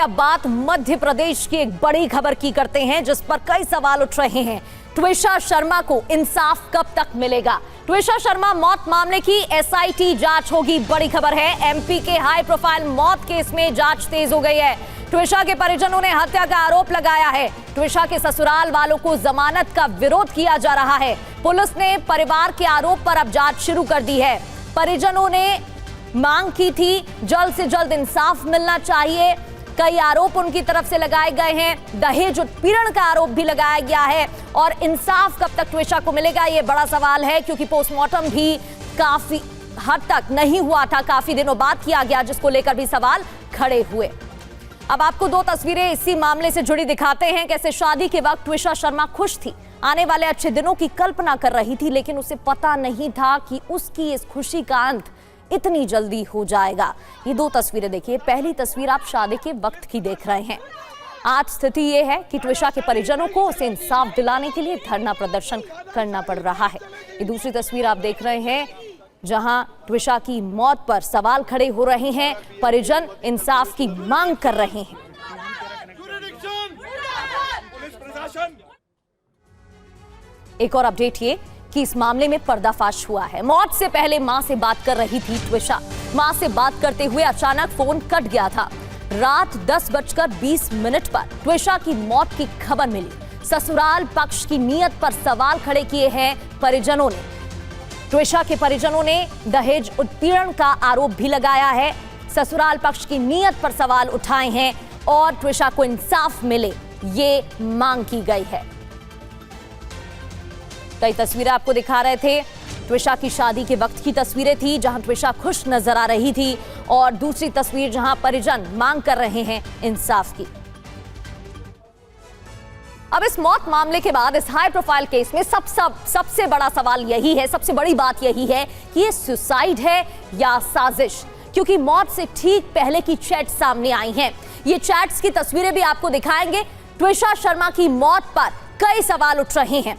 अब बात मध्य प्रदेश की एक बड़ी खबर की करते हैं, जिस पर कई सवाल उठ रहे हैं। ट्विशा शर्मा को इंसाफ कब तक मिलेगा? ट्विशा शर्मा मौत मामले की एसआईटी जांच होगी, बड़ी खबर है। एमपी के हाई प्रोफाइल मौत केस में जांच तेज हो गई है। ट्विशा के परिजनों ने हत्या का आरोप लगाया है। ट्विशा के ससुराल वालों को जमानत का विरोध किया जा रहा है। पुलिस ने परिवार के आरोप पर अब जांच शुरू कर दी है। परिजनों ने मांग की थी जल्द से जल्द इंसाफ मिलना चाहिए। कई आरोप उनकी तरफ से लगाए गए हैं। दहेज उत्पीड़न का आरोप भी लगाया गया है और इंसाफ कब तक ट्विशा को मिलेगा, ये बड़ा सवाल है, क्योंकि पोस्टमार्टम भी काफी हद तक नहीं हुआ था, काफी दिनों बाद किया गया, जिसको लेकर भी सवाल खड़े हुए। अब आपको दो तस्वीरें इसी मामले से जुड़ी दिखाते हैं। कैसे शादी के वक्त ट्विशा शर्मा खुश थी, आने वाले अच्छे दिनों की कल्पना कर रही थी, लेकिन उसे पता नहीं था कि उसकी इस खुशी का अंत इतनी जल्दी हो जाएगा। ये दो तस्वीरें देखिए। पहली तस्वीर आप शादी के वक्त की देख रहे हैं। आज स्थिति ये है कि ट्विशा के परिजनों को उसे इंसाफ दिलाने के लिए धरना प्रदर्शन करना पड़ रहा है। ये दूसरी तस्वीर आप देख रहे हैं, जहां ट्विशा की मौत पर सवाल खड़े हो रहे हैं। परिजन इंसाफ की मांग कर रहे हैं। एक और अपडेट ये कि इस मामले में पर्दाफाश हुआ है। मौत से पहले मां से बात कर रही थी ट्विशा। मां से बात करते हुए अचानक फोन कट गया था। रात 10:20 पर ट्विशा की मौत की खबर मिली। ससुराल पक्ष की नीयत पर सवाल खड़े किए हैं परिजनों ने। ट्विशा के परिजनों ने दहेज उत्पीड़न का आरोप भी लगाया है। ससुराल पक्ष की नीयत पर सवाल उठाए हैं और ट्विशा को इंसाफ मिले, ये मांग की गई है। कई तस्वीरें आपको दिखा रहे थे। ट्विशा की शादी के वक्त की तस्वीरें थी, जहां ट्विशा खुश नजर आ रही थी, और दूसरी तस्वीर जहां परिजन मांग कर रहे हैं इंसाफ की। अब इस मौत मामले के बाद इस हाई प्रोफाइल केस में सबसे बड़ा सवाल यही है, सबसे बड़ी बात यही है कि ये सुसाइड है या साजिश, क्योंकि मौत से ठीक पहले की चैट सामने आई हैं। ये चैट्स की तस्वीरें भी आपको दिखाएंगे। ट्विशा शर्मा की मौत पर कई सवाल उठ रहे हैं।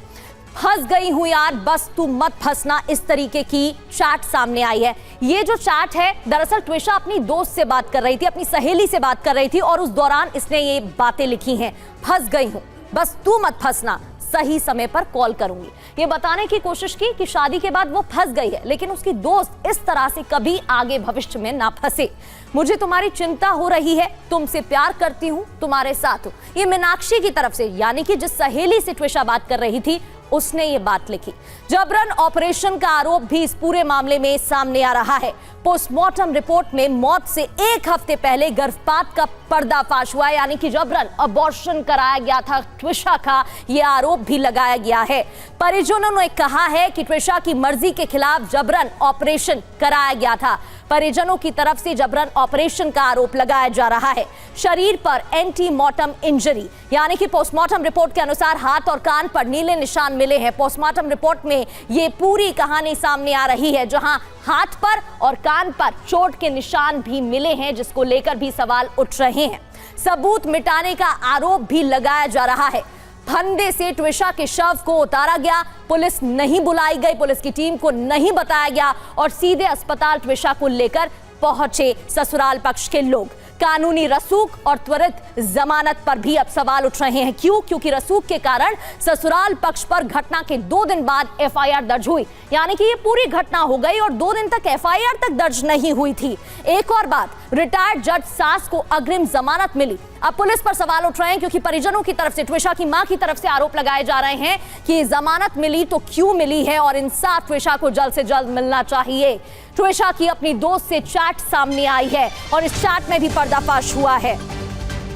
फंस गई हूं यार, बस तू मत फंसना, इस तरीके की चैट सामने आई है। ये जो चैट है, दरअसल ट्विशा अपनी दोस्त से बात कर रही थी, अपनी सहेली से बात कर रही थी, और उस दौरान इसने ये बातें लिखी हैं। फंस गई हूं, बस तू मत फंसना, सही समय पर कॉल करूंगी। ये बताने की कोशिश की कि शादी के बाद वो फंस गई है, लेकिन उसकी दोस्त इस तरह से कभी आगे भविष्य में ना फंसे। मुझे तुम्हारी चिंता हो रही है, तुमसे प्यार करती हूं, तुम्हारे साथ हूं। ये मीनाक्षी की तरफ से, यानी कि जिस सहेली से ट्विशा बात कर रही थी, उसने ये बात लिखी। जबरन ऑपरेशन का आरोप भी इस पूरे मामले में सामने आ रहा है। पोस्टमार्टम रिपोर्ट में मौत से एक हफ्ते पहले गर्भपात का पर्दाफाश हुआ, यानी कि जबरन अबॉर्शन कराया गया था ट्विशा का, यह आरोप भी लगाया गया है। परिजनों ने कहा है कि ट्विशा की मर्जी के खिलाफ जबरन ऑपरेशन कराया गया था। परिजनों की तरफ से जबरन ऑपरेशन का आरोप लगाया जा रहा है। शरीर पर एंटीमॉर्टम इंजरी, यानी कि पोस्टमार्टम रिपोर्ट के अनुसार हाथ और कान पर नीले निशान मिले हैं। पोस्टमार्टम रिपोर्ट में ये पूरी कहानी सामने आ रही है, जहां हाथ पर और कान पर चोट के निशान भी मिले हैं, जिसको लेकर भी सवाल उठ रहे हैं। सबूत मिटाने का आरोप भी लगाया जा रहा है। फंदे से ट्विशा के शव को उतारा गया, पुलिस नहीं बुलाई गई, पुलिस की टीम को नहीं बताया गया, और सीधे अस्पताल ट्विशा को लेकर पहुंचे ससुराल पक्ष के लोग। कानूनी रसूख और त्वरित जमानत पर भी अब सवाल उठ रहे हैं। क्यों? क्योंकि रसूख के कारण ससुराल पक्ष पर घटना के 2 दिन बाद एफआईआर दर्ज हुई, यानी कि ये पूरी घटना हो गई और 2 दिन तक एफआईआर तक दर्ज नहीं हुई थी। एक और बात, रिटायर्ड जज सास को अग्रिम जमानत मिली। अब पुलिस पर सवाल उठ रहे हैं, क्योंकि परिजनों की तरफ से, ट्विशा की मां की तरफ से आरोप लगाए जा रहे हैं कि जमानत मिली तो क्यों मिली है, और इंसाफ ट्विशा को जल्द से जल्द मिलना चाहिए। ट्विशा की अपनी दोस्त से चैट सामने आई है और इस चैट में भी पर्दाफाश हुआ है।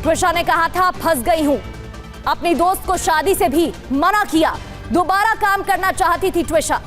ट्विशा ने कहा था फंस गई हूं, अपनी दोस्त को शादी से भी मना किया, दोबारा काम करना चाहती थी ट्विशा।